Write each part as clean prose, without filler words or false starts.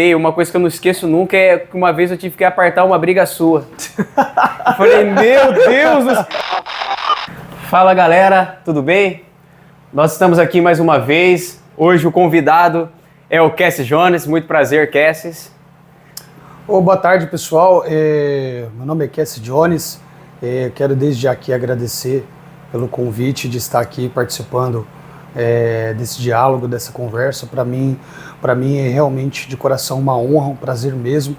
E uma coisa que eu não esqueço nunca é que uma vez eu tive que apartar uma briga sua. Eu falei, meu Deus do céu. Fala galera, tudo bem? Nós estamos aqui mais uma vez. Hoje o convidado é o Cassis Jones. Muito prazer, Cassis. Boa tarde, pessoal. Meu nome é Cassis Jones. Quero desde aqui agradecer pelo convite de estar aqui participando desse diálogo, dessa conversa. Para mim é realmente de coração uma honra, um prazer mesmo.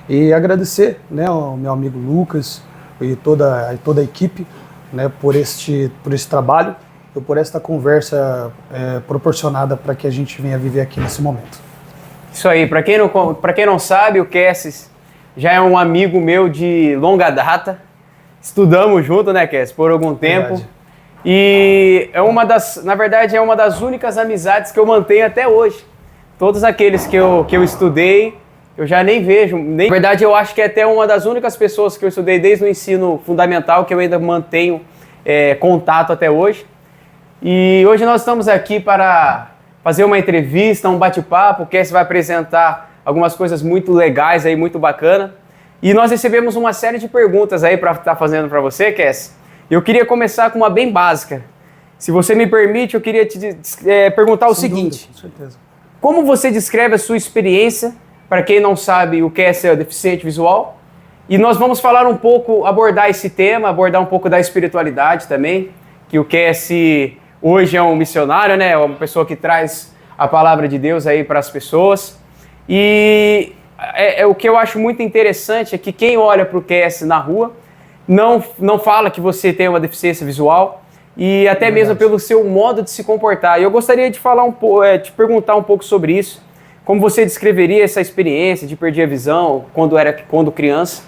E agradecer, né, ao meu amigo Lucas e toda a equipe, né, por esse trabalho e por esta conversa proporcionada para que a gente venha viver aqui nesse momento. Isso aí, para quem não sabe, o Cassis já é um amigo meu de longa data. Estudamos junto, né, Cassis, por algum tempo. Verdade. E na verdade, é uma das únicas amizades que eu mantenho até hoje. Todos aqueles que eu estudei, eu já nem vejo. Na verdade, eu acho que é até uma das únicas pessoas que eu estudei desde o ensino fundamental que eu ainda mantenho contato até hoje. E hoje nós estamos aqui para fazer uma entrevista, um bate-papo. O Cassis vai apresentar algumas coisas muito legais aí, muito bacana. E nós recebemos uma série de perguntas aí para estar fazendo para você, Cassis. Eu queria começar com uma bem básica. Se você me permite, eu queria te perguntar o seguinte. Com certeza. Como você descreve a sua experiência? Para quem não sabe, o Cassis é deficiente visual. E nós vamos falar um pouco, abordar esse tema, abordar um pouco da espiritualidade também. Que o Cassis hoje é um missionário, né? É uma pessoa que traz a palavra de Deus aí para as pessoas. E o que eu acho muito interessante é que quem olha para o Cassis na rua não fala que você tem uma deficiência visual e até mesmo pelo seu modo de se comportar. E eu gostaria de falar te perguntar um pouco sobre isso. Como você descreveria essa experiência de perder a visão quando criança?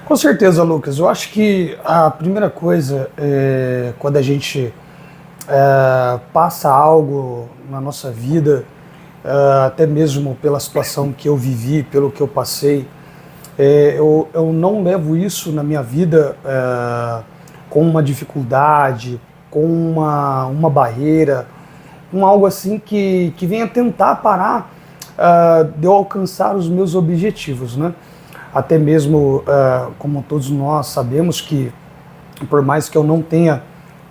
Com certeza, Lucas. Eu acho que a primeira coisa quando a gente passa algo na nossa vida, até mesmo pela situação que eu vivi, pelo que eu passei, eu não levo isso na minha vida com uma dificuldade, com uma barreira, com algo assim que venha tentar parar de eu alcançar os meus objetivos, né? Até mesmo, como todos nós sabemos que, por mais que eu não tenha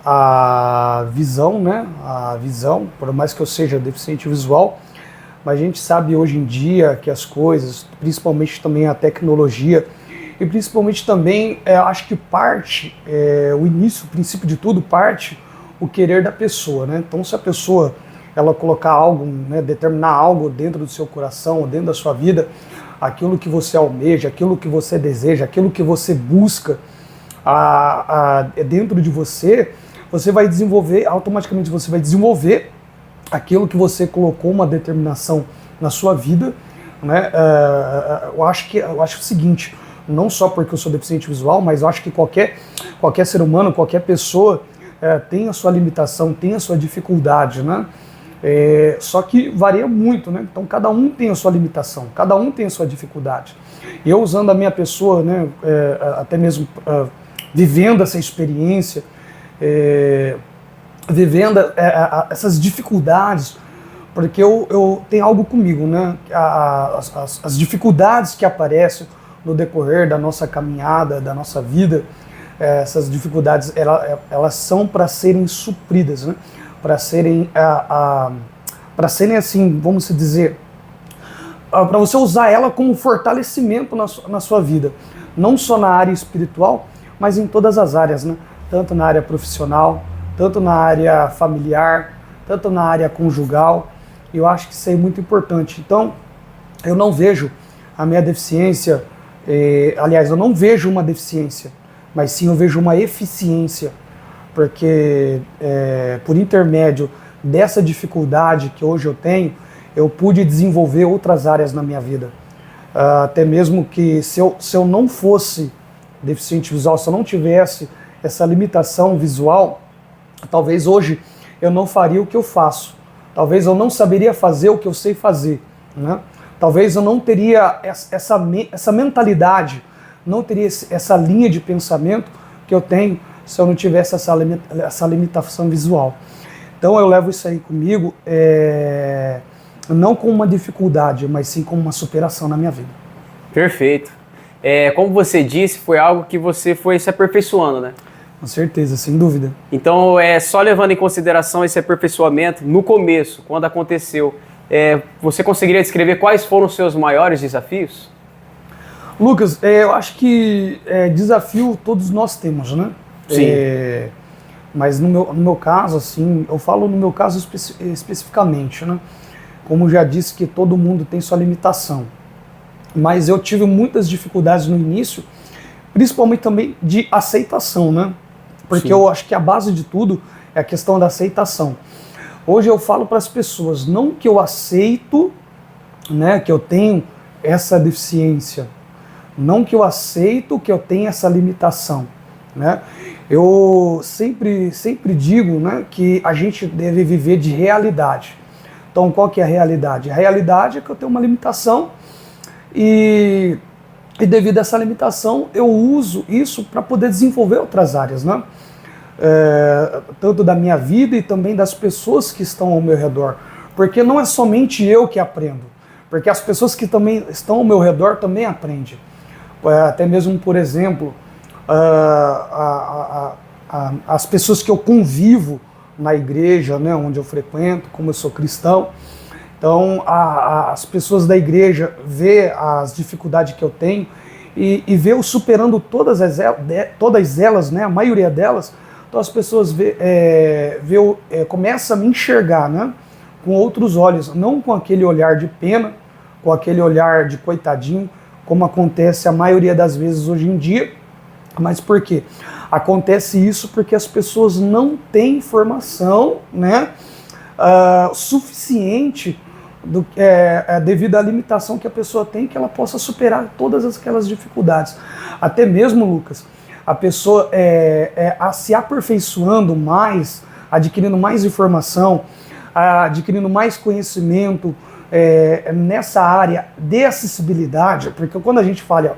a visão, né? Por mais que eu seja deficiente visual, mas a gente sabe hoje em dia que as coisas, principalmente também a tecnologia, e principalmente também, acho que parte, o início, o princípio de tudo, parte o querer da pessoa, né? Então, se a pessoa, ela colocar algo, né, determinar algo dentro do seu coração, dentro da sua vida, aquilo que você almeja, aquilo que você deseja, aquilo que você busca dentro de você, você vai desenvolver, automaticamente você vai desenvolver aquilo que você colocou uma determinação na sua vida, né? Eu acho o seguinte, não só porque eu sou deficiente visual, mas eu acho que qualquer ser humano, qualquer pessoa tem a sua limitação, tem a sua dificuldade, né? Só que varia muito, né? Então cada um tem a sua limitação, cada um tem a sua dificuldade. Eu usando a minha pessoa, né, até mesmo vivendo essa experiência, vivendo essas dificuldades, porque eu tenho algo comigo, né? As dificuldades que aparecem no decorrer da nossa caminhada, da nossa vida, essas dificuldades elas são para serem supridas, né? Para serem assim, vamos dizer, para você usar ela como fortalecimento na sua vida, não só na área espiritual, mas em todas as áreas, né? Tanto na área profissional, tanto na área familiar, tanto na área conjugal. Eu acho que isso é muito importante. Então, eu não vejo a minha deficiência, aliás, eu não vejo uma deficiência, mas sim eu vejo uma eficiência, porque por intermédio dessa dificuldade que hoje eu tenho, eu pude desenvolver outras áreas na minha vida. Até mesmo que se eu não fosse deficiente visual, se eu não tivesse essa limitação visual, talvez hoje eu não faria o que eu faço. Talvez eu não saberia fazer o que eu sei fazer, né? Talvez eu não teria essa mentalidade, não teria essa linha de pensamento que eu tenho se eu não tivesse essa limitação visual. Então eu levo isso aí comigo não como uma dificuldade, mas sim como uma superação na minha vida. Perfeito. Como você disse, foi algo que você foi se aperfeiçoando, né? Com certeza, sem dúvida. Então, só levando em consideração esse aperfeiçoamento, no começo, quando aconteceu, você conseguiria descrever quais foram os seus maiores desafios? Lucas, eu acho que desafio todos nós temos, né? Sim. Mas no meu caso, assim, eu falo no meu caso especificamente, né? Como já disse que todo mundo tem sua limitação. Mas eu tive muitas dificuldades no início, principalmente também de aceitação, né? Porque eu acho que a base de tudo é a questão da aceitação. Hoje eu falo para as pessoas, não que eu aceito, né, que eu tenho essa deficiência, não que eu aceito que eu tenho essa limitação, né? Eu sempre digo, né, que a gente deve viver de realidade. Então, qual que é a realidade? A realidade é que eu tenho uma limitação e devido a essa limitação eu uso isso para poder desenvolver outras áreas, né? Tanto da minha vida e também das pessoas que estão ao meu redor. Porque não é somente eu que aprendo, porque as pessoas que também estão ao meu redor também aprendem. Até mesmo, por exemplo, as pessoas que eu convivo na igreja, né, onde eu frequento, como eu sou cristão. Então, as pessoas da igreja vê as dificuldades que eu tenho e vê eu superando todas elas, né, a maioria delas. Então, as pessoas começam a me enxergar, né, com outros olhos, não com aquele olhar de pena, com aquele olhar de coitadinho, como acontece a maioria das vezes hoje em dia. Mas por quê? Acontece isso porque as pessoas não têm informação, né, suficiente devido à limitação que a pessoa tem, que ela possa superar todas aquelas dificuldades. Até mesmo, Lucas, a pessoa se aperfeiçoando mais, adquirindo mais informação, adquirindo mais conhecimento nessa área de acessibilidade, porque quando a gente fala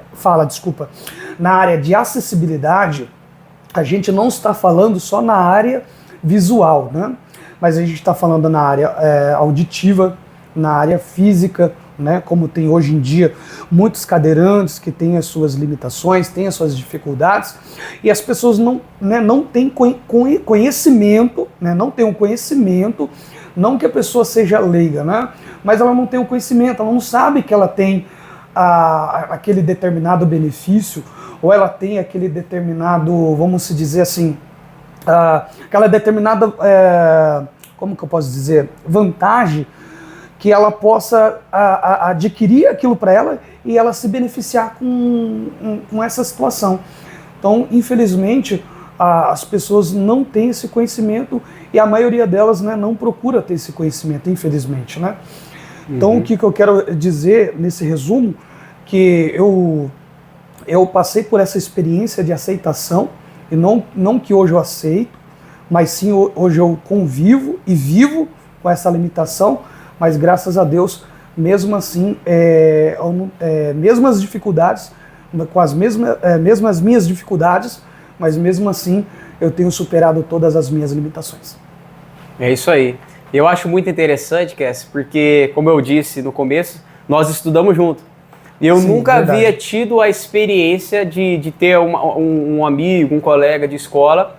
na área de acessibilidade, a gente não está falando só na área visual, né? Mas a gente está falando na área auditiva, na área física, né? Como tem hoje em dia muitos cadeirantes que têm as suas limitações, têm as suas dificuldades, e as pessoas não têm conhecimento, né? Não têm um conhecimento, não que a pessoa seja leiga, né? Mas ela não tem o conhecimento, ela não sabe que ela tem aquele determinado benefício, ou ela tem aquele determinado, vamos dizer assim, aquela determinada, como que eu posso dizer, vantagem, que ela possa adquirir aquilo para ela e ela se beneficiar com essa situação. Então, infelizmente, as pessoas não têm esse conhecimento e a maioria delas, né, não procura ter esse conhecimento, infelizmente, né? Então, o que eu quero dizer nesse resumo, que eu passei por essa experiência de aceitação, e não que hoje eu aceito, mas sim hoje eu convivo e vivo com essa limitação, mas graças a Deus, mesmo assim, mesmas dificuldades, com as mesmas minhas dificuldades, mas mesmo assim eu tenho superado todas as minhas limitações. É isso aí. Eu acho muito interessante, Cass, porque, como eu disse no começo, nós estudamos junto. E eu nunca havia tido a experiência de ter um amigo, um colega de escola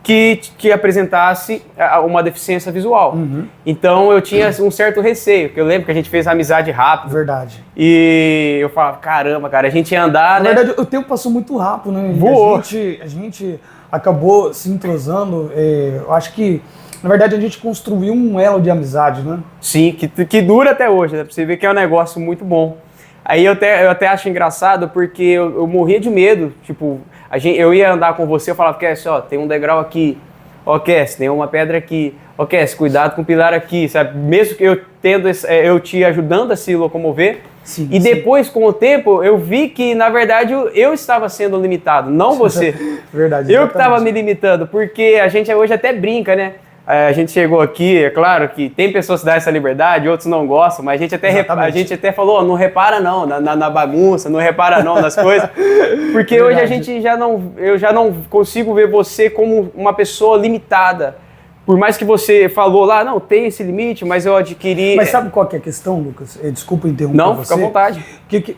que apresentasse uma deficiência visual. Então eu tinha um certo receio, porque eu lembro que a gente fez amizade rápido. Verdade. E eu falava, caramba, cara, a gente ia andar, Na verdade, o tempo passou muito rápido, né? Voou. A gente acabou se entrosando. Eu acho que, na verdade, a gente construiu um elo de amizade, né? Sim, que dura até hoje, né? Pra você ver que é um negócio muito bom. Aí eu até acho engraçado porque eu morria de medo, tipo, eu ia andar com você, eu falava, Cass, ó, tem um degrau aqui, ó, Cass, tem uma pedra aqui, ó, Cass, cuidado com o pilar aqui, sabe? Mesmo que eu te ajudando a se locomover, sim, e depois, com o tempo, eu vi que, na verdade, eu estava sendo limitado, não você. Verdade. Eu que estava me limitando, porque a gente hoje até brinca, né? A gente chegou aqui, é claro que tem pessoas que dão essa liberdade, outros não gostam, mas a gente até falou, não repara não na bagunça, não repara não nas coisas, porque hoje eu já não consigo ver você como uma pessoa limitada, por mais que você falou lá, não, tem esse limite, mas eu adquiri... Mas sabe qual que é a questão, Lucas? Desculpa interromper não, você. Fica à vontade.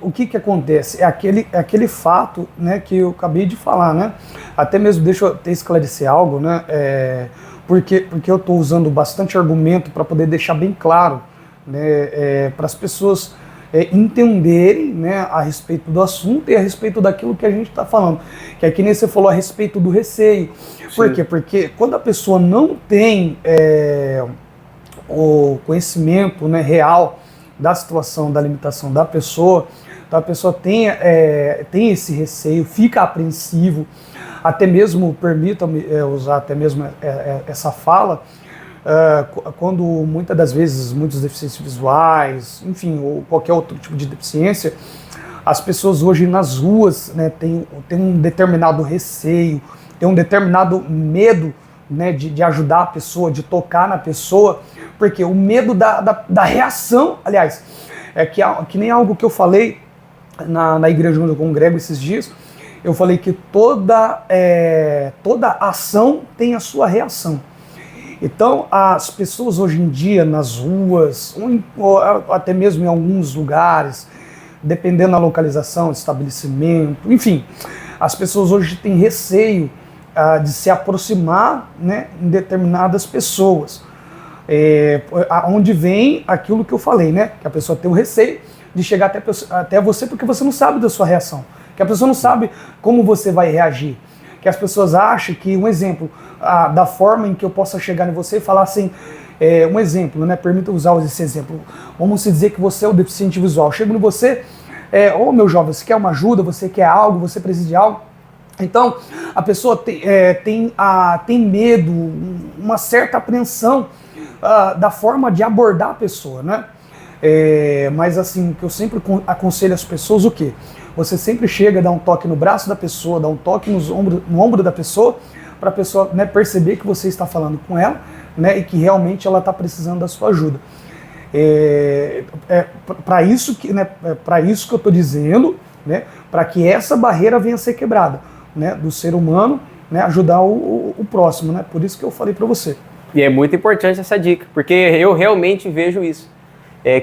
O que acontece? É aquele fato, né, que eu acabei de falar, né? Até mesmo, deixa eu até esclarecer algo, né? Porque eu estou usando bastante argumento para poder deixar bem claro, né, para as pessoas entenderem, né, a respeito do assunto e a respeito daquilo que a gente está falando. Que é que nem você falou a respeito do receio. Sim. Por quê? Porque quando a pessoa não tem o conhecimento, né, real da situação, da limitação da pessoa, então a pessoa tem esse receio, fica apreensivo, até mesmo, permita-me usar até mesmo essa fala, quando muitas das vezes muitos deficientes visuais, enfim, ou qualquer outro tipo de deficiência, as pessoas hoje nas ruas, né, têm um determinado receio, tem um determinado medo, né, de ajudar a pessoa, de tocar na pessoa, porque o medo da reação, aliás, que nem algo que eu falei na igreja onde eu congrego esses dias, eu falei que toda ação tem a sua reação. Então, as pessoas hoje em dia, nas ruas, ou até mesmo em alguns lugares, dependendo da localização, estabelecimento, enfim, as pessoas hoje têm receio de se aproximar, né, em determinadas pessoas. Onde vem aquilo que eu falei, né, que a pessoa tem o receio de chegar até você porque você não sabe da sua reação, que a pessoa não sabe como você vai reagir, que as pessoas acham que, um exemplo, da forma em que eu possa chegar em você e falar assim, um exemplo, né, permita usar esse exemplo, vamos dizer que você é o deficiente visual, chego em você, ô meu jovem, você quer uma ajuda, você quer algo, você precisa de algo. Então, a pessoa tem medo, uma certa apreensão da forma de abordar a pessoa, né? Mas assim, que eu sempre aconselho as pessoas o quê? Você sempre chega, dá um toque no braço da pessoa, dá um toque no ombro da pessoa, para a pessoa, né, perceber que você está falando com ela, né, e que realmente ela está precisando da sua ajuda. Para isso que eu estou dizendo, né, para que essa barreira venha a ser quebrada, né, do ser humano, né, ajudar o próximo, né, por isso que eu falei para você. E é muito importante essa dica, porque eu realmente vejo isso,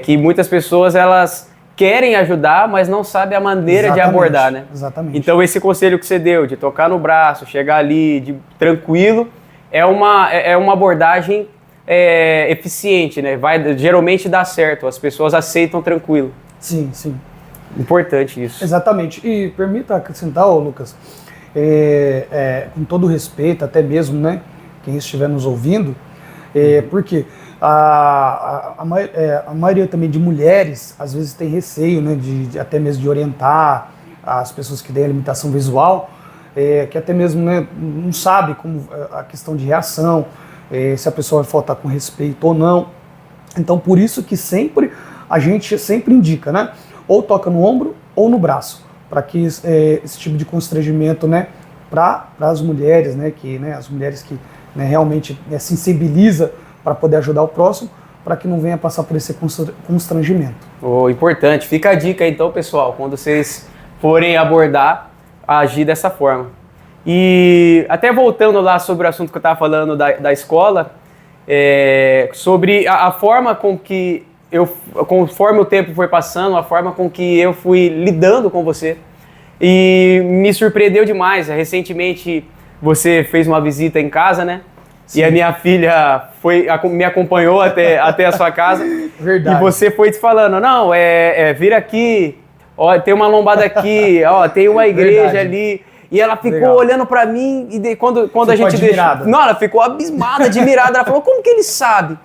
que muitas pessoas elas querem ajudar, mas não sabem a maneira de abordar, né? Exatamente. Então esse conselho que você deu, de tocar no braço, chegar ali tranquilo, é uma abordagem eficiente, né? Geralmente dá certo, as pessoas aceitam tranquilo. Sim, sim. Importante isso. Exatamente. E permita acrescentar, Lucas, com todo respeito, até mesmo, né, quem estiver nos ouvindo, porque a maioria também de mulheres, às vezes tem receio, né, até mesmo de orientar as pessoas que têm a limitação visual, que até mesmo, né, não sabe como a questão de reação, se a pessoa vai faltar com respeito ou não. Então, por isso que a gente sempre indica, né, ou toca no ombro ou no braço, para que esse tipo de constrangimento, né, para as mulheres, né, as mulheres que, né, realmente sensibiliza para poder ajudar o próximo, para que não venha passar por esse constrangimento. Importante. Fica a dica então, pessoal, quando vocês forem abordar, agir dessa forma. E até voltando lá sobre o assunto que eu estava falando da escola, sobre a forma com que conforme o tempo foi passando, a forma com que eu fui lidando com você. E me surpreendeu demais. Recentemente você fez uma visita em casa, né? Sim. E a minha filha me acompanhou até a sua casa. Verdade. E você foi te falando, não, vira aqui, ó, tem uma lombada aqui, ó, tem uma igreja Verdade. Ali. E ela ficou olhando pra mim e quando a gente deixou... Não, ela ficou abismada, admirada. Ela falou, como que ele sabe?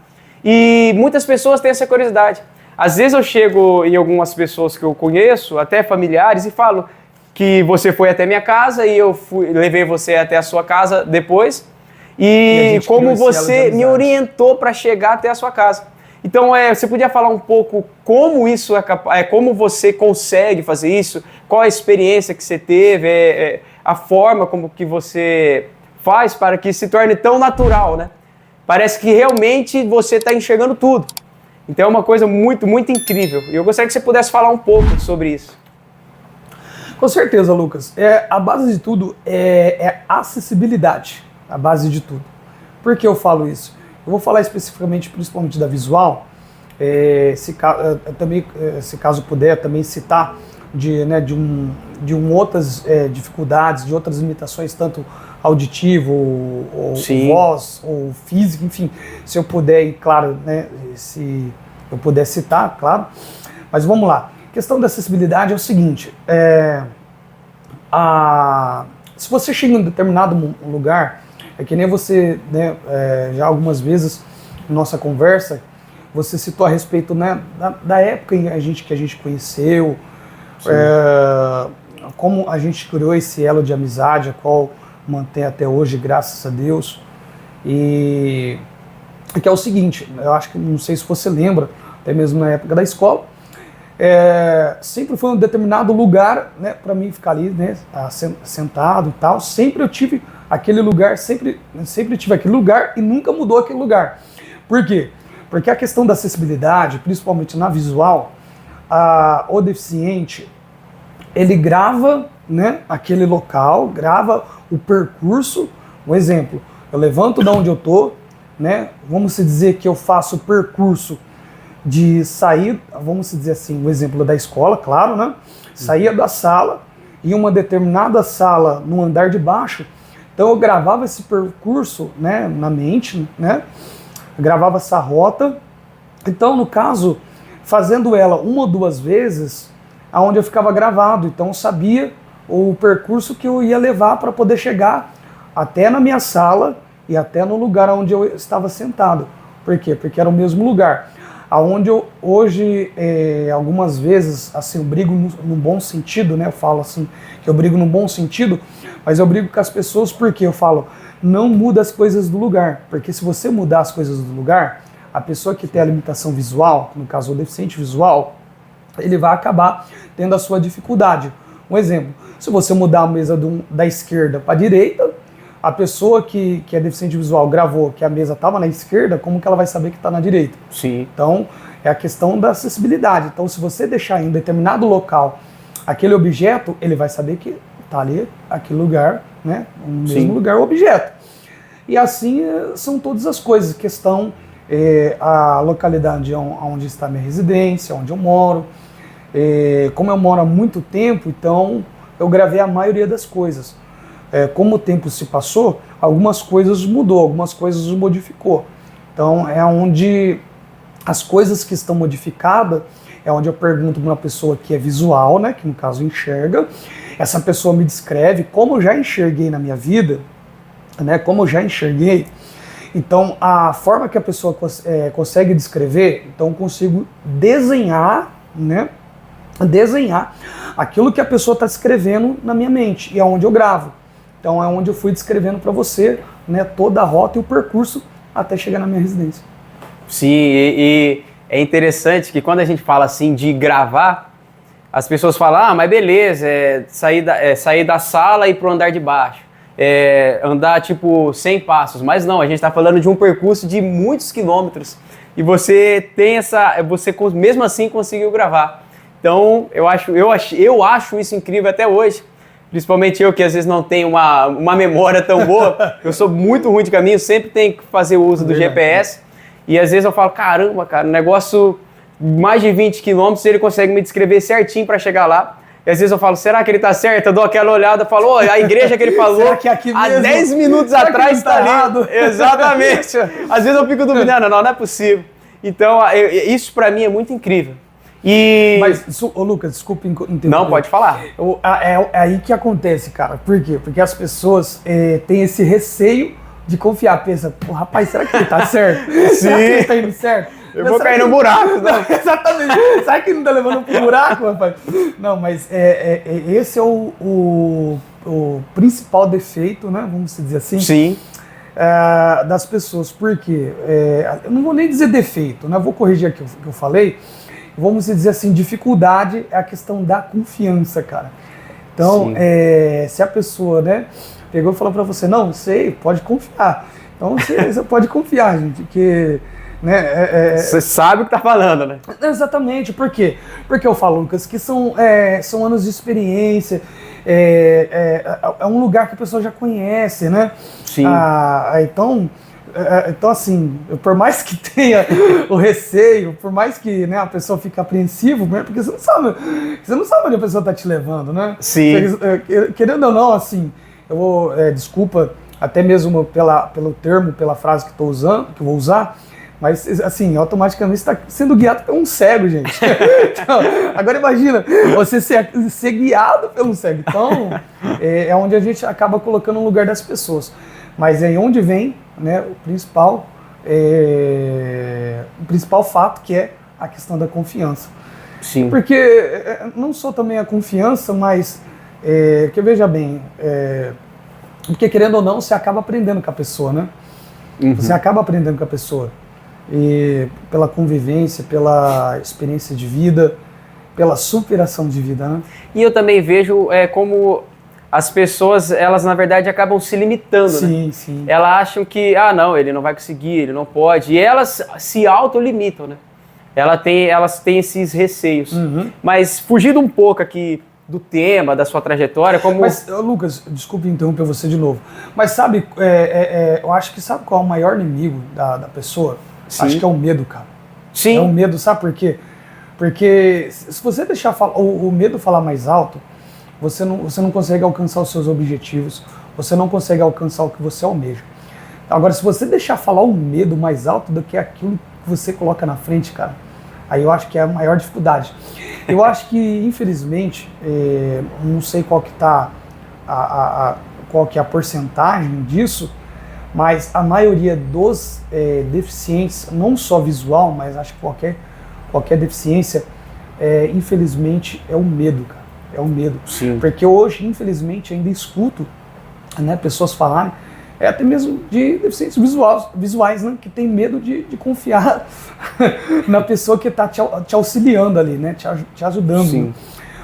E muitas pessoas têm essa curiosidade. Às vezes eu chego em algumas pessoas que eu conheço, até familiares, e falo que você foi até minha casa e eu levei você até a sua casa depois. E como você me orientou para chegar até a sua casa. Então, você podia falar um pouco como isso como você consegue fazer isso? Qual a experiência que você teve? A forma como que você faz para que se torne tão natural, né? Parece que realmente você está enxergando tudo. Então é uma coisa muito, muito incrível. E eu gostaria que você pudesse falar um pouco sobre isso. Com certeza, Lucas. A base de tudo é acessibilidade. A base de tudo. Por que eu falo isso? Eu vou falar especificamente, principalmente da visual, também, se caso puder, também citar de outras dificuldades, de outras limitações, tanto auditivo, ou voz, ou física, enfim, se eu puder, e claro, né, se eu puder citar, claro. Mas vamos lá. A questão da acessibilidade é o seguinte, se você chega em um determinado lugar, é que nem você, né, já algumas vezes, na nossa conversa, você citou a respeito, né, da época que a gente conheceu, como a gente criou esse elo de amizade, a qual mantém até hoje, graças a Deus. E que é o seguinte, eu acho que, não sei se você lembra, até mesmo na época da escola, sempre foi um determinado lugar, né, para mim ficar ali, né, sentado e tal. Sempre eu tive aquele lugar, sempre tive aquele lugar e nunca mudou aquele lugar. Por quê? Porque a questão da acessibilidade, principalmente na visual, o deficiente, ele grava, né, aquele local, grava o percurso. Um exemplo, eu levanto de onde eu tô, né, vamos dizer que eu faço o percurso de sair, vamos dizer assim, o exemplo da escola, claro, né, saía da sala, em uma determinada sala no andar de baixo, então eu gravava esse percurso, né, na mente, né, gravava essa rota. Então, no caso, fazendo ela uma ou duas vezes, aonde eu ficava gravado, então eu sabia o percurso que eu ia levar para poder chegar até na minha sala e até no lugar onde eu estava sentado. Por quê? Porque era o mesmo lugar. Aonde eu hoje, algumas vezes, assim, eu brigo no bom sentido, né? Eu falo assim, que eu brigo no bom sentido, mas eu brigo com as pessoas porque eu falo, não muda as coisas do lugar. Porque se você mudar as coisas do lugar, a pessoa que tem a limitação visual, no caso o deficiente visual, ele vai acabar tendo a sua dificuldade. Um exemplo, se você mudar a mesa da esquerda para a direita, a pessoa que é deficiente visual gravou que a mesa estava na esquerda, como que ela vai saber que está na direita? Sim. Então, é a questão da acessibilidade. Então, se você deixar em um determinado local aquele objeto, ele vai saber que está ali, aquele lugar, né? No mesmo lugar, o objeto. E assim são todas as coisas. Questão, a localidade onde está a minha residência, onde eu moro. Como eu moro há muito tempo, então eu gravei a maioria das coisas. Como o tempo se passou, algumas coisas mudou, algumas coisas modificou. Então é onde as coisas que estão modificadas, é onde eu pergunto para uma pessoa que é visual, né, que no caso enxerga, essa pessoa me descreve como eu já enxerguei na minha vida, né, como eu já enxerguei. Então a forma que a pessoa consegue descrever, então eu consigo desenhar, né, desenhar aquilo que a pessoa está descrevendo na minha mente, e é onde eu gravo. Então é onde eu fui descrevendo para você, né, toda a rota e o percurso até chegar na minha residência. Sim, e é interessante que quando a gente fala assim de gravar, as pessoas falam, mas beleza, sair da sala e ir pro andar de baixo, andar tipo 100 passos, mas não, a gente está falando de um percurso de muitos quilômetros e você tem você mesmo assim conseguiu gravar. Então eu acho isso incrível até hoje. Principalmente eu, que às vezes não tenho uma memória tão boa, eu sou muito ruim de caminho, sempre tenho que fazer o uso do GPS, e às vezes eu falo, caramba, cara, um negócio mais de 20 quilômetros, ele consegue me descrever certinho para chegar lá, e às vezes eu falo, será que ele tá certo? Eu dou aquela olhada, falo, a igreja que ele falou há 10 minutos atrás está ali. Exatamente. Às vezes eu fico duvidando, não é possível. Então, isso para mim é muito incrível. Mas, Lucas, desculpa interromper. Não, pode falar. É aí que acontece, cara. Por quê? Porque as pessoas têm esse receio de confiar. Pensa, rapaz, será que ele tá certo? Sim. Será que ele tá indo certo? Eu vou cair no buraco. Não, exatamente. Será que ele não tá levando pro buraco, rapaz? Não, mas esse é o principal defeito, né? Vamos dizer assim. Sim. Das pessoas. Por quê? Eu não vou nem dizer defeito, né? Eu vou corrigir aqui o que eu falei. Vamos dizer assim, dificuldade é a questão da confiança, cara. Então, se a pessoa, né, pegou e falou pra você, não, sei, pode confiar. Então, você pode confiar, gente, que... Você sabe o que tá falando, né? Exatamente, por quê? Porque eu falo, Lucas, que são anos de experiência, é um lugar que a pessoa já conhece, né? Sim. Então, Então, assim, por mais que tenha o receio, por mais que, né, a pessoa fique apreensiva, né, porque você não sabe onde a pessoa está te levando, né? Sim. Querendo ou não, assim, eu vou, desculpa, até mesmo pelo termo, pela frase que eu vou usar, mas, assim, automaticamente está sendo guiado por um cego, gente. Então, agora imagina, você ser guiado pelo cego. Então, é onde a gente acaba colocando no lugar das pessoas. Mas é aí onde vem, né, o principal fato, que é a questão da confiança. Sim. Porque não só também a confiança, mas que veja bem, porque querendo ou não, você acaba aprendendo com a pessoa, né? Uhum. Você acaba aprendendo com a pessoa. E pela convivência, pela experiência de vida, pela superação de vida, né? E eu também vejo como as pessoas, elas na verdade acabam se limitando, Sim, né? sim. Elas acham que, não, ele não vai conseguir, ele não pode. E elas se autolimitam, né? Elas têm esses receios. Uhum. Mas fugindo um pouco aqui do tema, da sua trajetória, como... Mas, Lucas, desculpe interromper você de novo, mas sabe, eu acho que sabe qual é o maior inimigo da pessoa? Sim. Acho que é o medo, cara. Sim. É o medo, sabe por quê? Porque se você deixar o medo falar mais alto, você não consegue alcançar os seus objetivos, você não consegue alcançar o que você almeja. Agora, se você deixar falar o medo mais alto do que aquilo que você coloca na frente, cara, aí eu acho que é a maior dificuldade. Eu acho que, infelizmente, não sei qual que é a porcentagem disso, mas a maioria dos deficientes, não só visual, mas acho que qualquer deficiência, infelizmente, é o medo, cara. É o medo. Sim. Porque hoje, infelizmente, ainda escuto, né, pessoas falarem, até mesmo de deficientes visuais, né, que tem medo de confiar na pessoa que está te auxiliando ali, né, te ajudando. Sim. Né?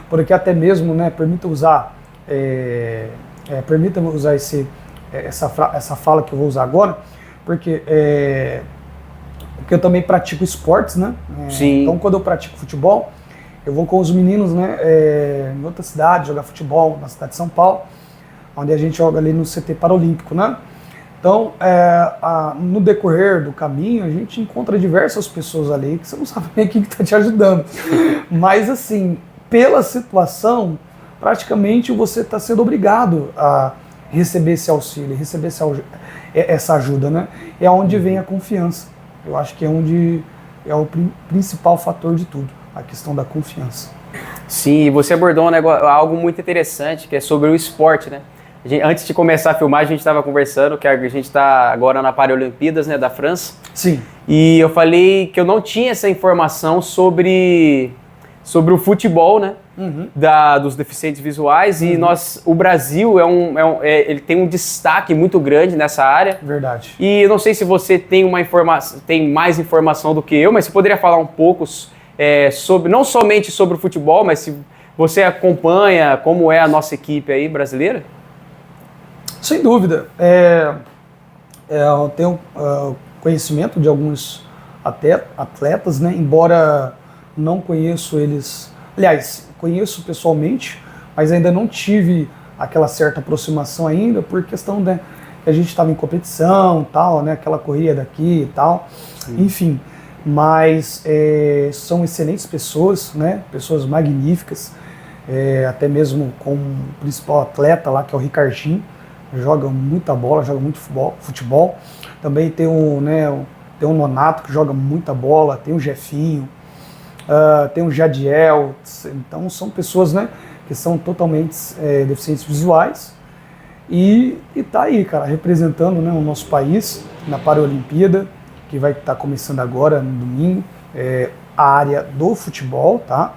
Porque até mesmo, né, permita-me usar essa fala que eu vou usar agora, porque eu também pratico esportes, né? Sim. Então, quando eu pratico futebol, eu vou com os meninos, né, em outra cidade, jogar futebol, na cidade de São Paulo, onde a gente joga ali no CT Paralímpico, né? Então, no decorrer do caminho, a gente encontra diversas pessoas ali que você não sabe bem quem está te ajudando. Mas, assim, pela situação, praticamente você está sendo obrigado a receber esse auxílio, receber essa ajuda, né? É onde vem a confiança. Eu acho que é onde é o principal fator de tudo, a questão da confiança. Sim, você abordou algo muito interessante, que é sobre o esporte, né? Antes de começar a filmar, a gente estava conversando que a gente está agora na Paralimpíadas, né, da França. Sim. E eu falei que eu não tinha essa informação sobre o futebol, né? Uhum. Dos deficientes visuais. Uhum. E o Brasil ele tem um destaque muito grande nessa área. Verdade. E eu não sei se você tem mais informação do que eu, mas você poderia falar um pouco não somente sobre o futebol, mas se você acompanha como é a nossa equipe aí brasileira? Sem dúvida. Eu tenho conhecimento de alguns atletas, né? Embora não conheço eles. Aliás, conheço pessoalmente, mas ainda não tive aquela certa aproximação ainda, por questão que a gente estava em competição, tal, né? Aquela corrida daqui e tal. Sim. Enfim, mas são excelentes pessoas, né? Pessoas magníficas, até mesmo com o principal atleta lá, que é o Ricardinho. Joga muita bola, joga muito futebol. Também tem o Nonato, que joga muita bola, tem o Jefinho, tem o Jadiel. Então são pessoas, né, que são totalmente deficientes visuais e tá aí, cara, representando, né, o nosso país na Paralimpíada, que vai estar começando agora no domingo, a área do futebol, tá?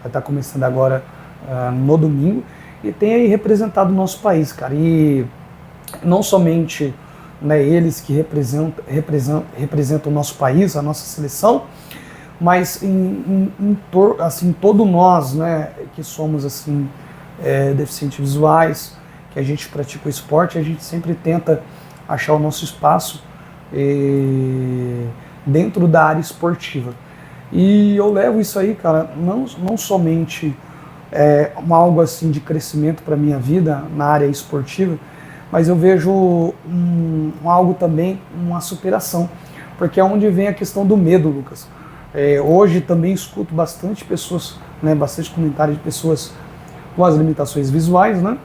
Vai estar começando agora no domingo. E tem aí representado o nosso país, cara. E não somente, né, eles que representam o nosso país, a nossa seleção, mas assim, todos nós, né, que somos assim, deficientes visuais, que a gente pratica o esporte, a gente sempre tenta achar o nosso espaço dentro da área esportiva. E eu levo isso aí, cara, não somente algo assim de crescimento para minha vida na área esportiva, mas eu vejo algo também, uma superação, porque é onde vem a questão do medo, Lucas. Hoje também escuto bastante pessoas, né, bastante comentários de pessoas com as limitações visuais, né,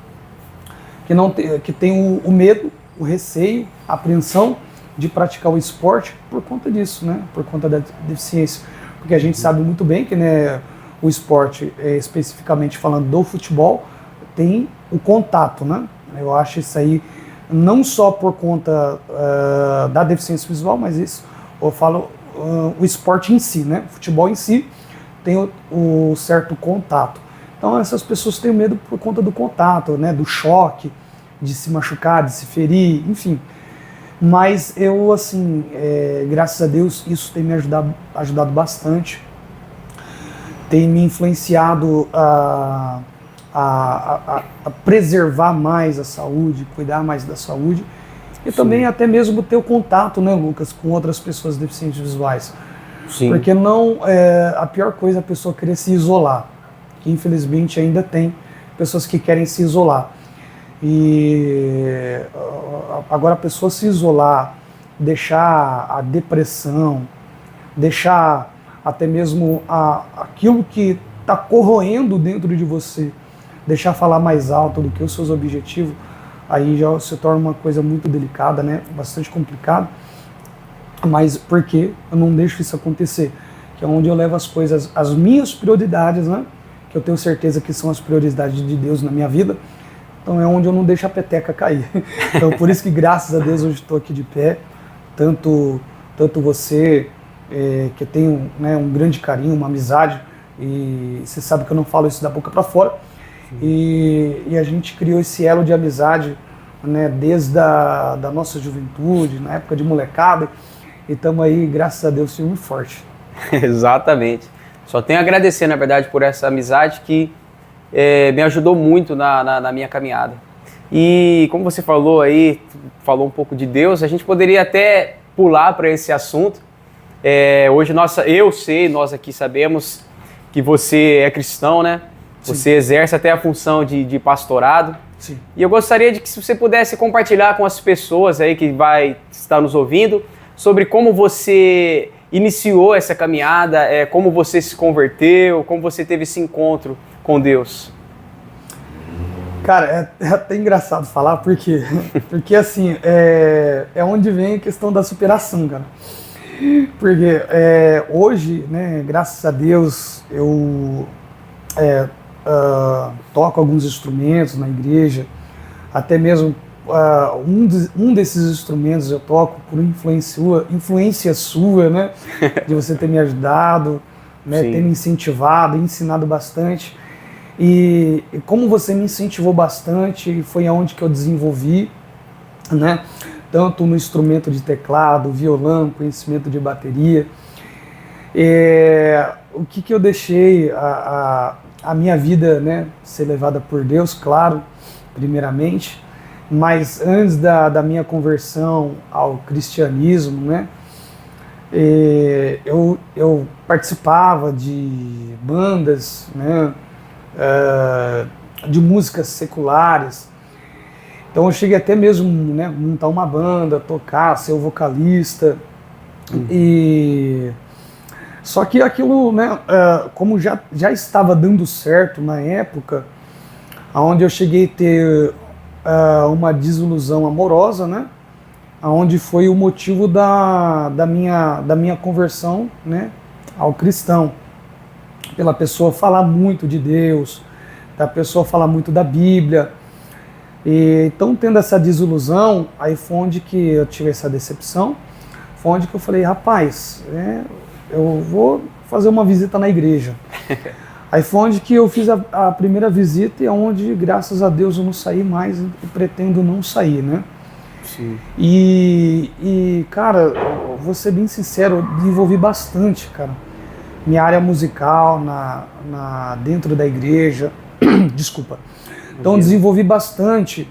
que tem o medo, o receio, a apreensão de praticar o esporte por conta disso, né, por conta da deficiência. Porque a gente sabe muito bem que, né, o esporte, especificamente falando do futebol, tem o contato, né? Eu acho isso aí não só por conta da deficiência visual, mas isso eu falo o esporte em si, né? O futebol em si tem o certo contato. Então essas pessoas têm medo por conta do contato, né? Do choque, de se machucar, de se ferir, enfim. Mas eu, assim, graças a Deus, isso tem me ajudado bastante, tem me influenciado a preservar mais a saúde, cuidar mais da saúde e Sim. também até mesmo ter o contato, né, Lucas, com outras pessoas deficientes visuais. Sim. Porque não a pior coisa é a pessoa querer se isolar, que infelizmente ainda tem pessoas que querem se isolar. E agora a pessoa se isolar, deixar a depressão, deixar até mesmo aquilo que está corroendo dentro de você, deixar falar mais alto do que os seus objetivos, aí já se torna uma coisa muito delicada, né? Bastante complicado. Mas por que eu não deixo isso acontecer? Que é onde eu levo as coisas, as minhas prioridades, né? Que eu tenho certeza que são as prioridades de Deus na minha vida. Então é onde eu não deixo a peteca cair. Então por isso que graças a Deus hoje estou aqui de pé. Tanto você, que tem um grande carinho, uma amizade, e você sabe que eu não falo isso da boca para fora. E a gente criou esse elo de amizade, né, desde a da nossa juventude, na época de molecada, e estamos aí, graças a Deus, firme e forte. Exatamente. Só tenho a agradecer, na verdade, por essa amizade que me ajudou muito na minha caminhada. E como você falou aí, falou um pouco de Deus, a gente poderia até pular para esse assunto. Hoje nós aqui sabemos que você é cristão, né? Sim. Você exerce até a função de pastorado. Sim. E eu gostaria de que você pudesse compartilhar com as pessoas aí que vai estar nos ouvindo sobre como você iniciou essa caminhada, como você se converteu, como você teve esse encontro com Deus. Cara, é até engraçado falar, porque assim, é onde vem a questão da superação, cara. Porque hoje, né, graças a Deus, eu toco alguns instrumentos na igreja, até mesmo um desses instrumentos eu toco por influência sua, né, de você ter me ajudado, né, ter me incentivado, ensinado bastante. E como você me incentivou bastante, foi aonde que eu desenvolvi, né, tanto no instrumento de teclado, violão, conhecimento de bateria. O que eu deixei a minha vida, né, ser levada por Deus, claro, primeiramente, mas antes da minha conversão ao cristianismo, né, eu participava de bandas, né, de músicas seculares. Então eu cheguei até mesmo, né, montar uma banda, tocar, ser o vocalista. E só que aquilo, né, como já estava dando certo na época, onde eu cheguei a ter uma desilusão amorosa, né, onde foi o motivo da minha conversão, né, ao cristão. Pela pessoa falar muito de Deus, da pessoa falar muito da Bíblia. E, então, tendo essa desilusão, aí foi onde que eu tive essa decepção, foi onde que eu falei, rapaz, eu vou fazer uma visita na igreja. Aí foi onde que eu fiz a primeira visita e onde, graças a Deus, eu não saí mais e pretendo não sair, né? Sim. E cara, vou ser bem sincero, eu desenvolvi bastante, cara, minha área musical dentro da igreja. Desculpa. Então desenvolvi bastante,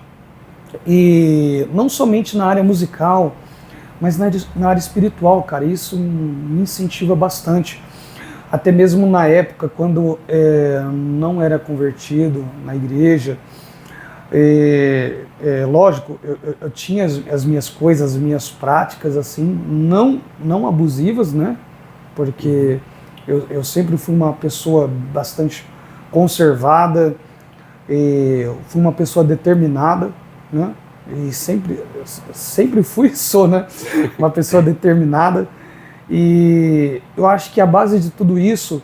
e não somente na área musical, mas na área espiritual, cara. Isso me incentiva bastante. Até mesmo na época, quando não era convertido na igreja, Lógico, eu tinha as minhas coisas, as minhas práticas assim, não abusivas, né? Porque eu sempre fui uma pessoa bastante conservada, fui uma pessoa determinada, né? E sempre fui e sou, né? Uma pessoa determinada. E eu acho que a base de tudo isso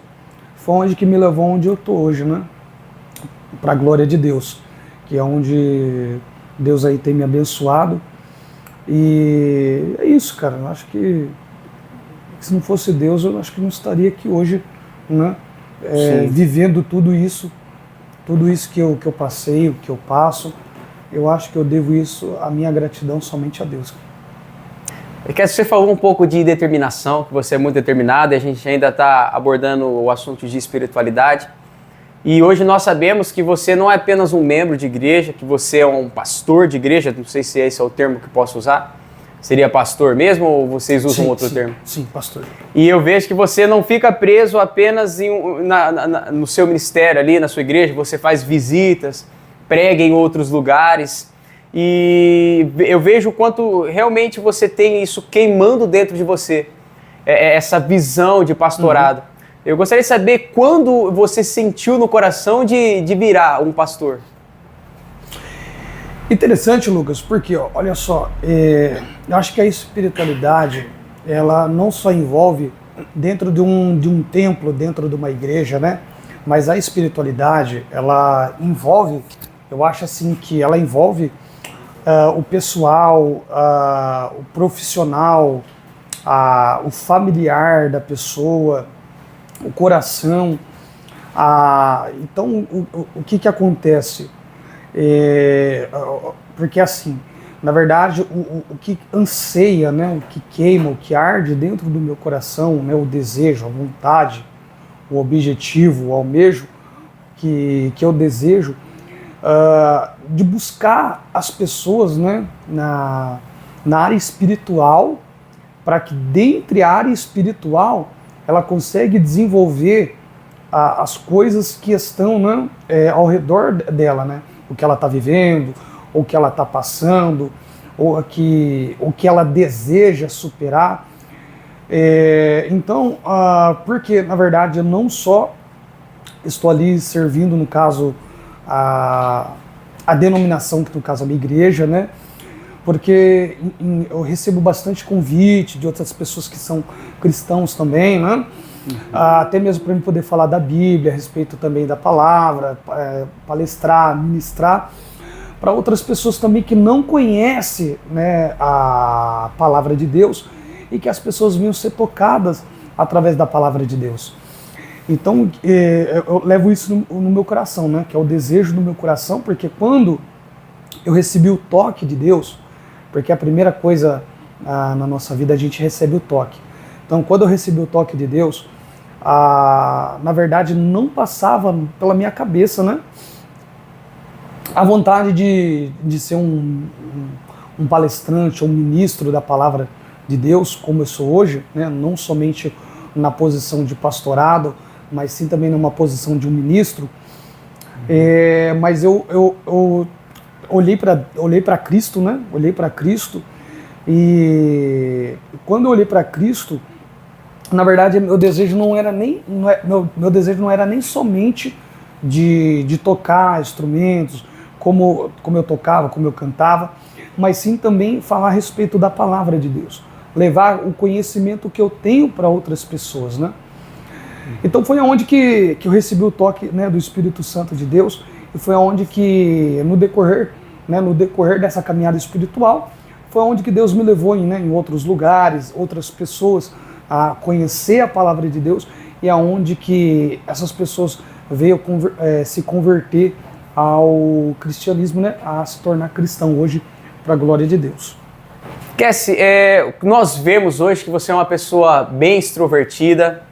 foi onde que me levou onde eu tô hoje, né? Para a glória de Deus, que é onde Deus aí tem me abençoado. E é isso, cara. Eu acho que se não fosse Deus, eu acho que não estaria aqui hoje, né? Vivendo tudo isso que eu passei, o que eu passo. Eu acho que eu devo isso, a minha gratidão somente a Deus. Você falou um pouco de determinação, que você é muito determinado, e a gente ainda está abordando o assunto de espiritualidade. E hoje nós sabemos que você não é apenas um membro de igreja, que você é um pastor de igreja, não sei se esse é o termo que posso usar. Seria pastor mesmo ou vocês usam outro termo? Sim, pastor. E eu vejo que você não fica preso apenas no seu ministério ali, na sua igreja, você faz visitas, prega em outros lugares. E eu vejo o quanto realmente você tem isso queimando dentro de você, essa visão de pastorado. Eu gostaria de saber quando você sentiu no coração de virar um pastor. Interessante, Lucas, porque olha só, eu acho que a espiritualidade, ela não só envolve dentro de um templo, dentro de uma igreja, né? Mas a espiritualidade, ela envolve, eu acho assim que ela envolve o pessoal, o profissional, o familiar da pessoa, o coração. Então, o que acontece? Porque assim, na verdade, o que anseia, né, o que queima, o que arde dentro do meu coração, né, o desejo, a vontade, o objetivo, o almejo que eu desejo, de buscar as pessoas, né, na área espiritual, para que dentre a área espiritual ela consegue desenvolver as coisas que estão, né, ao redor dela, né, o que ela está vivendo, o que ela está passando, o que ela deseja superar. Então, porque na verdade eu não só estou ali servindo, no caso, a denominação, que no caso é a minha igreja, né? Porque eu recebo bastante convite de outras pessoas que são cristãos também, né? Até mesmo para eu poder falar da Bíblia, a respeito também da palavra, palestrar, ministrar, para outras pessoas também que não conhecem, né, a palavra de Deus, e que as pessoas venham ser tocadas através da palavra de Deus. Então, eu levo isso no meu coração, né? Que é o desejo do meu coração, porque quando eu recebi o toque de Deus, porque a primeira coisa na nossa vida, a gente recebe o toque. Então, quando eu recebi o toque de Deus, na verdade, não passava pela minha cabeça, né, a vontade de ser um palestrante, um ministro da palavra de Deus, como eu sou hoje, né, não somente na posição de pastorado, mas sim também numa posição de um ministro. Mas eu olhei para Cristo, né? Olhei para Cristo, e quando eu olhei para Cristo, na verdade, meu desejo não era nem somente de tocar instrumentos, como eu tocava, como eu cantava, mas sim também falar a respeito da palavra de Deus, levar o conhecimento que eu tenho para outras pessoas, né? Então foi aonde que eu recebi o toque, né, do Espírito Santo de Deus, e foi aonde que no decorrer dessa caminhada espiritual, foi aonde que Deus me levou em outros lugares, outras pessoas a conhecer a palavra de Deus, e aonde que essas pessoas veio se converter ao cristianismo, né, a se tornar cristão hoje, para a glória de Deus. Cassie, nós vemos hoje que você é uma pessoa bem extrovertida,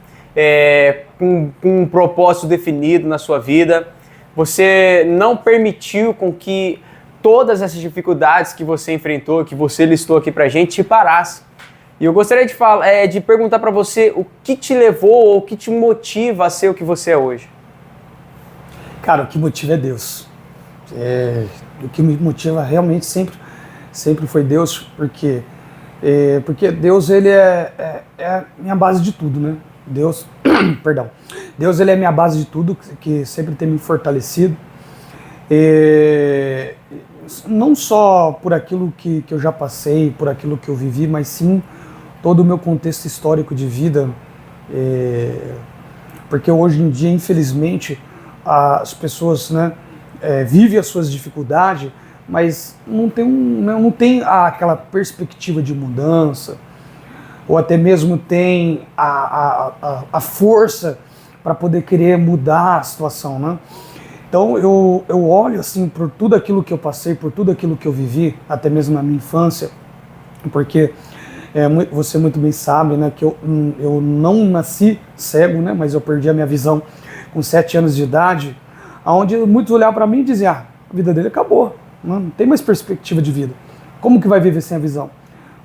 com um propósito definido na sua vida. Você não permitiu com que todas essas dificuldades que você enfrentou, que você listou aqui pra gente, te parasse. E eu gostaria de perguntar para você o que te levou ou o que te motiva a ser o que você é hoje. Cara, o que motiva é Deus. O que me motiva realmente sempre foi Deus, porque Deus ele é a minha base de tudo, né? Deus, perdão, Deus ele é a minha base de tudo, que sempre tem me fortalecido. Não só por aquilo que eu já passei, por aquilo que eu vivi, mas sim todo o meu contexto histórico de vida. Porque hoje em dia, infelizmente, as pessoas, né, vivem as suas dificuldades, mas não tem aquela perspectiva de mudança, ou até mesmo tem a força para poder querer mudar a situação, né? Então eu olho assim por tudo aquilo que eu passei, por tudo aquilo que eu vivi, até mesmo na minha infância, porque você muito bem sabe, né, que eu não nasci cego, né, mas eu perdi a minha visão com 7 anos de idade, onde muitos olhavam para mim e diziam, a vida dele acabou, não tem mais perspectiva de vida, como que vai viver sem a visão?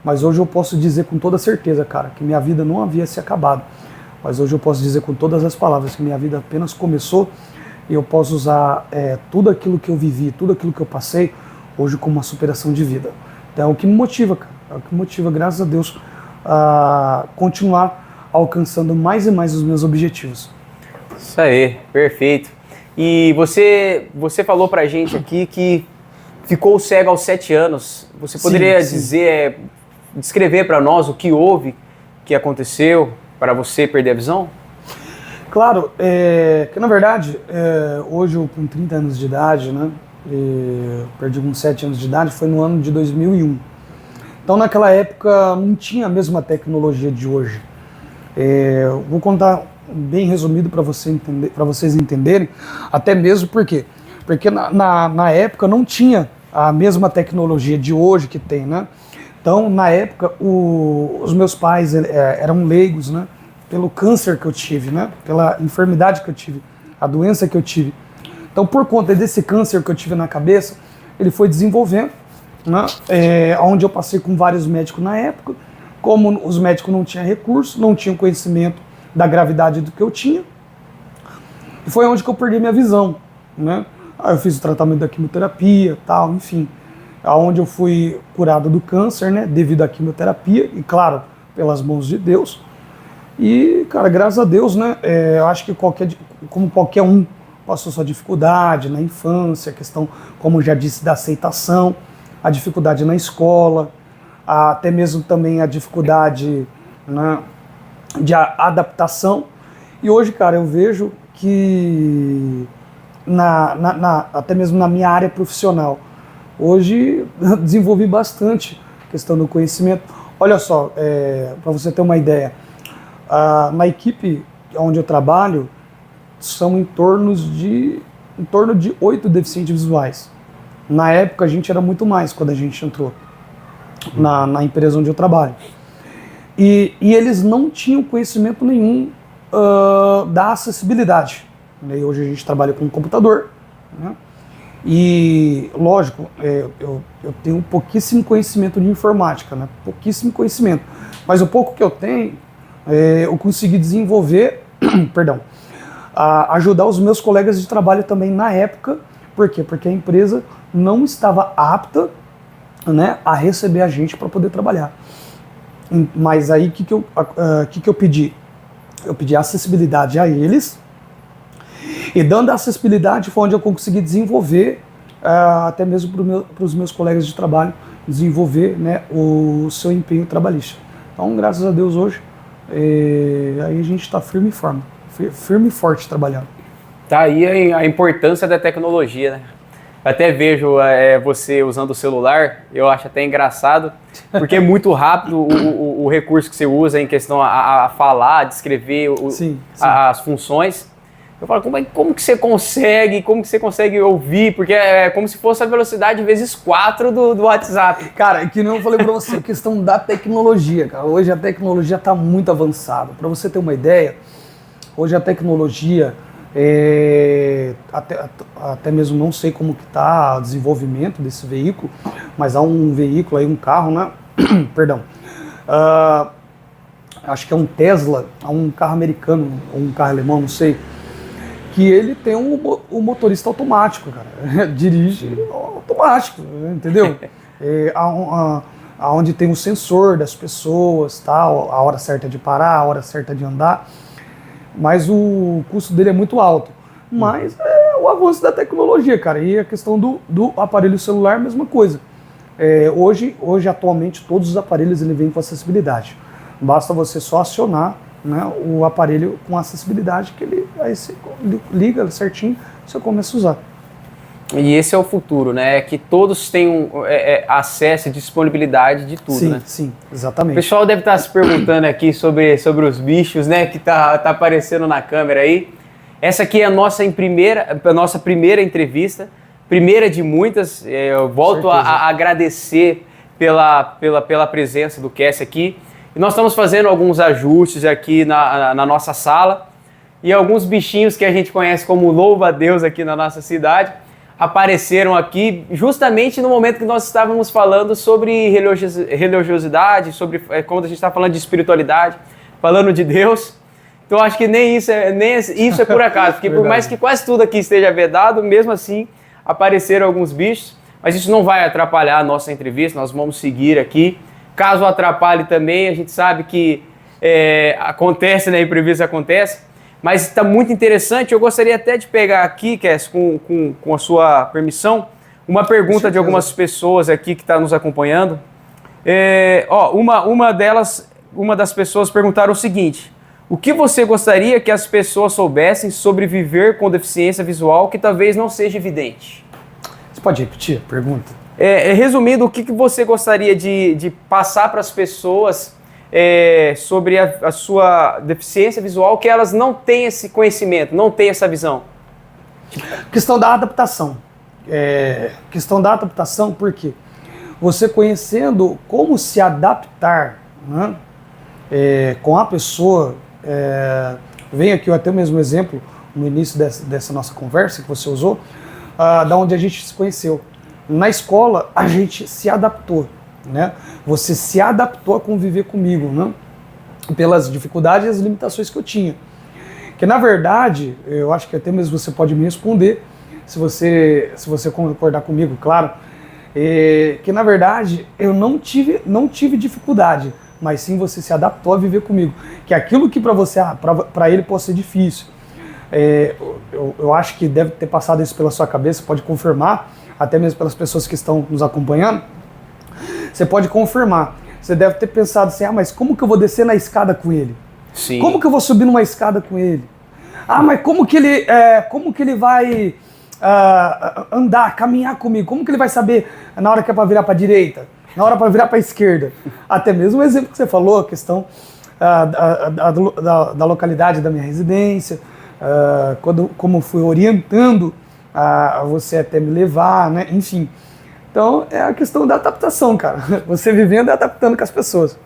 Mas hoje eu posso dizer com toda certeza, cara, que minha vida não havia se acabado, mas hoje eu posso dizer com todas as palavras que minha vida apenas começou, e eu posso usar tudo aquilo que eu vivi, tudo aquilo que eu passei, hoje como uma superação de vida. Então é o que me motiva, cara. É o que me motiva, graças a Deus, a continuar alcançando mais e mais os meus objetivos. Isso aí, perfeito. E você falou pra gente aqui que ficou cego aos 7 anos. Você poderia descrever para nós o que houve, que aconteceu para você perder a visão? Claro, que na verdade, hoje eu com 30 anos de idade, né, perdi com 7 anos de idade, foi no ano de 2001. Então naquela época não tinha a mesma tecnologia de hoje. Vou contar bem resumido para vocês entenderem, até mesmo porque na época não tinha a mesma tecnologia de hoje que tem, né? Então na época os meus pais eram leigos, né? Pelo câncer que eu tive, né? Pela enfermidade que eu tive, a doença que eu tive. Então, por conta desse câncer que eu tive na cabeça, ele foi desenvolvendo, né? Onde eu passei com vários médicos na época. Como os médicos não tinham recurso, não tinham conhecimento da gravidade do que eu tinha, e foi onde que eu perdi minha visão, né? Aí eu fiz o tratamento da quimioterapia, tal, enfim, onde eu fui curado do câncer, né? Devido à quimioterapia e, claro, pelas mãos de Deus. E, cara, graças a Deus, né, eu acho que como qualquer um passou sua dificuldade na infância, a questão, como eu já disse, da aceitação, a dificuldade na escola, até mesmo também a dificuldade, né, de adaptação. E hoje, cara, eu vejo que, até mesmo na minha área profissional, hoje eu desenvolvi bastante a questão do conhecimento. Olha só, para você ter uma ideia, na equipe onde eu trabalho, são em torno de 8 deficientes visuais. Na época a gente era muito mais quando a gente entrou na empresa onde eu trabalho. E eles não tinham conhecimento nenhum da acessibilidade. E hoje a gente trabalha com computador, né? E, lógico, eu tenho pouquíssimo conhecimento de informática, né? Pouquíssimo conhecimento. Mas o pouco que eu tenho, eu consegui desenvolver, perdão, ajudar os meus colegas de trabalho também na época. Por quê? Porque a empresa não estava apta, né, a receber a gente para poder trabalhar. Mas aí o que eu pedi? Eu pedi acessibilidade a eles, e dando a acessibilidade foi onde eu consegui desenvolver, até mesmo para os meus colegas de trabalho, desenvolver, né, o seu empenho trabalhista. Então, graças a Deus, hoje, aí a gente está firme e forte trabalhando. Tá aí a importância da tecnologia, né? Eu até vejo você usando o celular, eu acho até engraçado, porque é muito rápido o recurso que você usa em questão a falar, a descrever sim. As funções. Eu falo, como que você consegue ouvir? Porque é como se fosse a velocidade vezes 4 do WhatsApp. Cara, que nem eu falei pra você, a questão da tecnologia, cara. Hoje a tecnologia tá muito avançada. Pra você ter uma ideia, hoje a tecnologia, até mesmo não sei como que tá o desenvolvimento desse veículo, mas há um veículo aí, um carro, né? Perdão. Acho que é um Tesla, há um carro americano, ou um carro alemão, não sei, que ele tem um motorista automático, cara. Dirige automático, entendeu? Onde tem um sensor das pessoas, tal, a hora certa de parar, a hora certa de andar. Mas o custo dele é muito alto. Mas é o avanço da tecnologia, cara. E a questão do aparelho celular, mesma coisa. Hoje, atualmente, todos os aparelhos ele vêm com acessibilidade. Basta você só acionar, né, o aparelho com acessibilidade, que aí você liga certinho, você começa a usar. E esse é o futuro, né? Que todos tenham acesso e disponibilidade de tudo, sim, né? Sim, exatamente. O pessoal deve estar se perguntando aqui sobre os bichos, né? Que tá aparecendo na câmera aí. Essa aqui é a nossa primeira entrevista, primeira de muitas. Eu volto a agradecer pela presença do Cassie aqui. E nós estamos fazendo alguns ajustes aqui na nossa sala. E alguns bichinhos que a gente conhece como louva-a-Deus aqui na nossa cidade apareceram aqui justamente no momento que nós estávamos falando sobre religiosidade, sobre quando a gente está falando de espiritualidade, falando de Deus. Então acho que nem isso é por acaso, porque por mais que quase tudo aqui esteja vedado, mesmo assim apareceram alguns bichos, mas isso não vai atrapalhar a nossa entrevista, nós vamos seguir aqui. Caso atrapalhe também, a gente sabe que acontece, né, imprevisto acontece, mas está muito interessante. Eu gostaria até de pegar aqui, Cassie, com a sua permissão, uma pergunta de algumas pessoas aqui que estão nos acompanhando. Uma das pessoas perguntaram o seguinte: o que você gostaria que as pessoas soubessem sobre viver com deficiência visual que talvez não seja evidente? Você pode repetir a pergunta? Resumindo, o que você gostaria de passar para as pessoas sobre a sua deficiência visual, que elas não têm esse conhecimento, não têm essa visão? Questão da adaptação. Questão da adaptação, porque você conhecendo como se adaptar, né, com a pessoa, vem aqui até o mesmo exemplo no início dessa nossa conversa que você usou, da onde a gente se conheceu. Na escola, a gente se adaptou, né? Você se adaptou a conviver comigo, né? Pelas dificuldades e as limitações que eu tinha. Que, na verdade, eu acho que até mesmo você pode me responder, se você concordar comigo, claro, que, na verdade, eu não tive dificuldade, mas sim você se adaptou a viver comigo. Que aquilo que para ele pode ser difícil. Eu acho que deve ter passado isso pela sua cabeça, pode confirmar, até mesmo pelas pessoas que estão nos acompanhando. Você pode confirmar. Você deve ter pensado assim: mas como que eu vou descer na escada com ele? Sim. Como que eu vou subir numa escada com ele? Mas como que ele vai andar, caminhar comigo? Como que ele vai saber na hora que é para virar para a direita? Na hora para virar para a esquerda? Até mesmo o exemplo que você falou, a questão da localidade da minha residência, como fui orientando você até me levar, né? Enfim. Então, é a questão da adaptação, cara. Você vivendo e adaptando com as pessoas.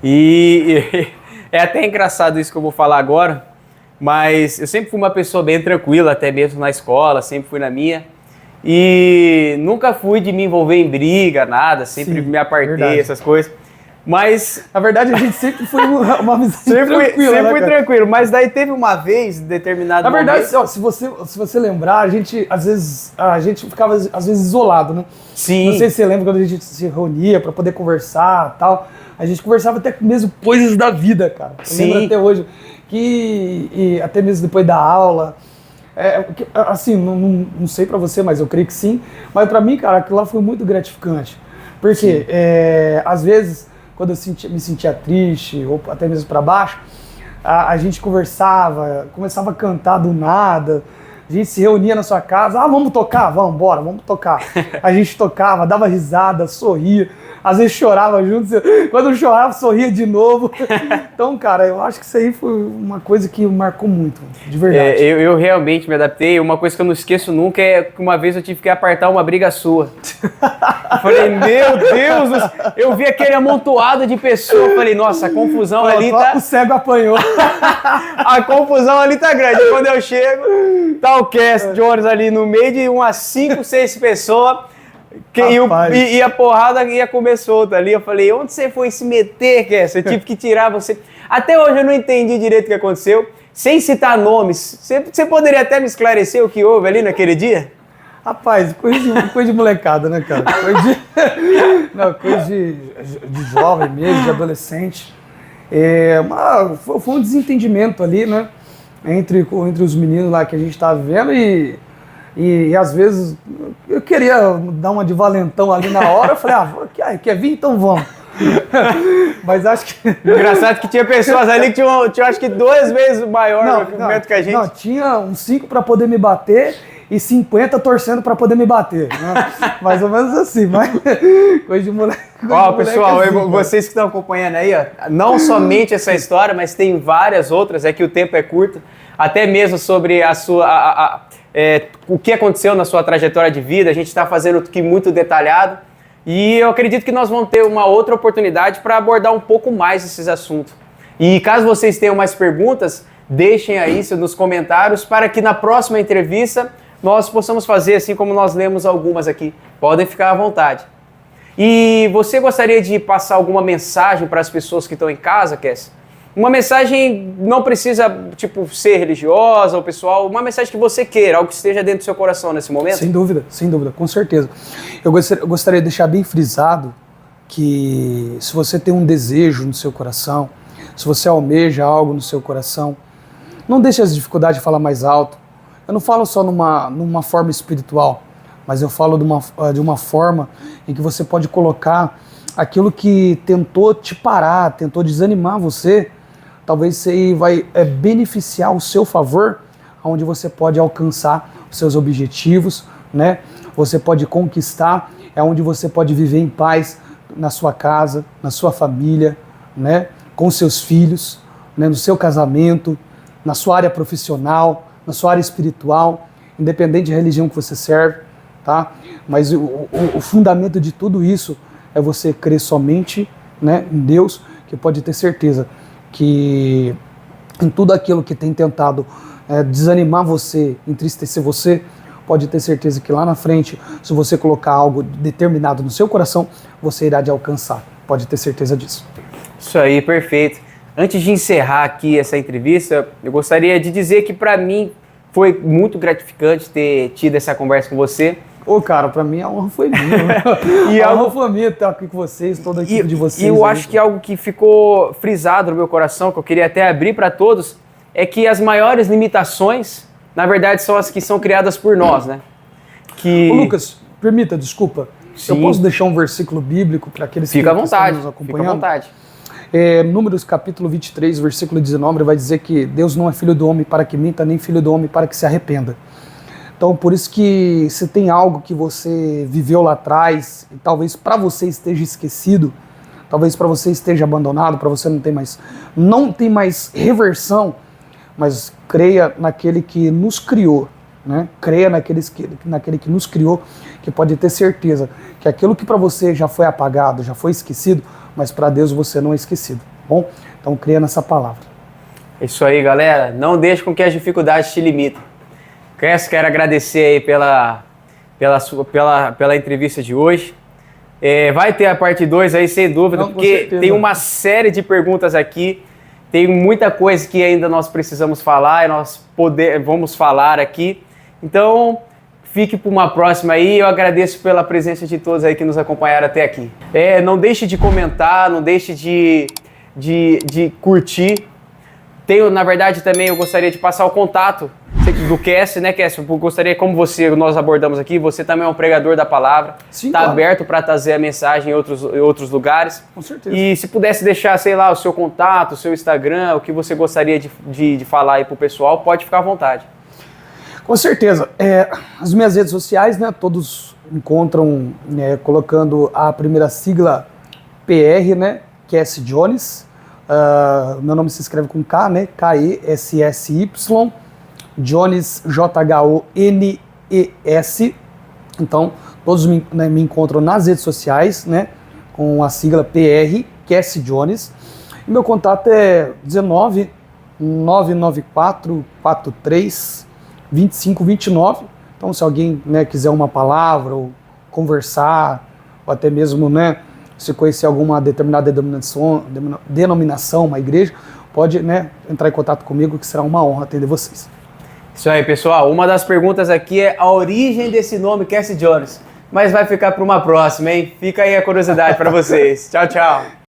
E é até engraçado isso que eu vou falar agora, mas eu sempre fui uma pessoa bem tranquila, até mesmo na escola, sempre fui na minha. E nunca fui de me envolver em briga, nada, sempre me apartei, essas coisas. Mas, na verdade, a gente sempre foi uma visão tranquila. Sempre fui tranquilo, mas daí teve uma vez, determinado momento... Na verdade, se você lembrar, a gente ficava, às vezes, isolado, né? Sim. Não sei se você lembra quando a gente se reunia para poder conversar e tal. A gente conversava até mesmo coisas da vida, cara. Eu lembro até hoje. E até mesmo depois da aula... assim, não sei pra você, mas eu creio que sim. Mas pra mim, cara, aquilo lá foi muito gratificante. Porque, às vezes... quando eu me sentia triste, ou até mesmo para baixo, a gente conversava, começava a cantar do nada, a gente se reunia na sua casa, vamos tocar? Vamos tocar. A gente tocava, dava risada, sorria, às vezes chorava junto, quando eu chorava, sorria de novo. Então, cara, eu acho que isso aí foi uma coisa que marcou muito, de verdade. Eu realmente me adaptei. Uma coisa que eu não esqueço nunca é que uma vez eu tive que apartar uma briga sua. Eu falei, meu Deus, eu vi aquele amontoado de pessoas, eu falei, nossa, a confusão ali tá... O cego apanhou. A confusão ali tá grande. Quando eu chego, tá o Cassie Jones ali no meio de umas 5, 6 pessoas... E a porrada ia comer solta ali. Eu falei, onde você foi se meter, Cassie? Eu tive que tirar você. Até hoje eu não entendi direito o que aconteceu. sem citar nomes, você poderia até me esclarecer o que houve ali naquele dia? Rapaz, coisa de molecada, né, cara? Coisa de jovem mesmo, de adolescente. Foi um desentendimento ali, né? Entre os meninos lá que a gente tava vivendo e às vezes eu queria dar uma de valentão ali na hora. Eu falei, quer vir? Então vamos. Mas acho que... Engraçado que tinha pessoas ali que tinham acho que 2 vezes maior movimento que a gente. Não, tinha uns 5 para poder me bater e 50 torcendo para poder me bater. Né? Mais ou menos assim, mas coisa de moleque. Ó, pessoal, assim, vocês que estão acompanhando aí, ó, não somente essa história, mas tem várias outras, é que o tempo é curto, até mesmo sobre a sua, o que aconteceu na sua trajetória de vida, a gente está fazendo aqui muito detalhado. E eu acredito que nós vamos ter uma outra oportunidade para abordar um pouco mais esses assuntos. E caso vocês tenham mais perguntas, deixem aí nos comentários para que na próxima entrevista nós possamos fazer assim como nós lemos algumas aqui. Podem ficar à vontade. E você gostaria de passar alguma mensagem para as pessoas que estão em casa, Cass? Uma mensagem não precisa, ser religiosa ou pessoal, uma mensagem que você queira, algo que esteja dentro do seu coração nesse momento? Sem dúvida, com certeza. Eu gostaria de deixar bem frisado que se você tem um desejo no seu coração, se você almeja algo no seu coração, não deixe as dificuldades falar mais alto. Eu não falo só numa forma espiritual, mas eu falo de uma forma em que você pode colocar aquilo que tentou te parar, tentou desanimar você. Talvez isso aí vai beneficiar o seu favor, onde você pode alcançar os seus objetivos, né? Você pode conquistar, é onde você pode viver em paz na sua casa, na sua família, né? Com seus filhos, né? No seu casamento, na sua área profissional, na sua área espiritual, independente da religião que você serve, tá? Mas o fundamento de tudo isso é você crer somente, né, em Deus, que pode ter certeza que em tudo aquilo que tem tentado desanimar você, entristecer você, pode ter certeza que lá na frente, se você colocar algo determinado no seu coração, você irá de alcançar. Pode ter certeza disso. Isso aí, perfeito. Antes de encerrar aqui essa entrevista, eu gostaria de dizer que para mim foi muito gratificante ter tido essa conversa com você. Cara, pra mim a honra foi minha. A honra foi minha estar aqui com vocês, toda a equipe de vocês. E eu acho que algo que ficou frisado no meu coração, que eu queria até abrir para todos, é que as maiores limitações, na verdade, são as que são criadas por nós, né? Ô, Lucas, permita, desculpa. Sim. Eu posso deixar um versículo bíblico para aqueles que estão nos acompanhando? Fica à vontade. Números capítulo 23, versículo 19, vai dizer que Deus não é filho do homem para que minta, nem filho do homem para que se arrependa. Então, por isso que se tem algo que você viveu lá atrás, e talvez para você esteja esquecido, talvez para você esteja abandonado, para você não tem mais reversão, mas creia naquele que nos criou, né? Creia naquele que nos criou, que pode ter certeza que aquilo que para você já foi apagado, já foi esquecido, mas para Deus você não é esquecido, bom? Então, creia nessa palavra. É isso aí, galera. Não deixe com que as dificuldades te limitem. Quero agradecer aí pela entrevista de hoje. Vai ter a parte 2 aí, sem dúvida, porque tem uma série de perguntas aqui, tem muita coisa que ainda nós precisamos falar e vamos falar aqui. Então, fique para uma próxima aí. Eu agradeço pela presença de todos aí que nos acompanharam até aqui. Não deixe de comentar, não deixe de curtir. Na verdade, também eu gostaria de passar o contato do Cass, né, Cass? Eu gostaria, como nós abordamos aqui, você também é um pregador da palavra. Sim, está claro. Aberto para trazer a mensagem em outros lugares. Com certeza. E se pudesse deixar, o seu contato, o seu Instagram, o que você gostaria de falar aí pro pessoal, pode ficar à vontade. Com certeza. As minhas redes sociais, né, todos encontram colocando a primeira sigla PR, né, Cass Jones. Meu nome se escreve com K, né, K-E-S-S-Y. Jones, J-H-O-N-E-S. Então, todos me encontram nas redes sociais, né, com a sigla PR, Cass Jones. E meu contato é 19 994 43 25 29. Então, se alguém, né, quiser uma palavra, ou conversar, ou até mesmo, né, se conhecer alguma determinada denominação, uma igreja, pode, né, entrar em contato comigo, que será uma honra atender vocês. Isso aí, pessoal. Uma das perguntas aqui é a origem desse nome, Cassie Jones. Mas vai ficar para uma próxima, hein? Fica aí a curiosidade para vocês. Tchau, tchau.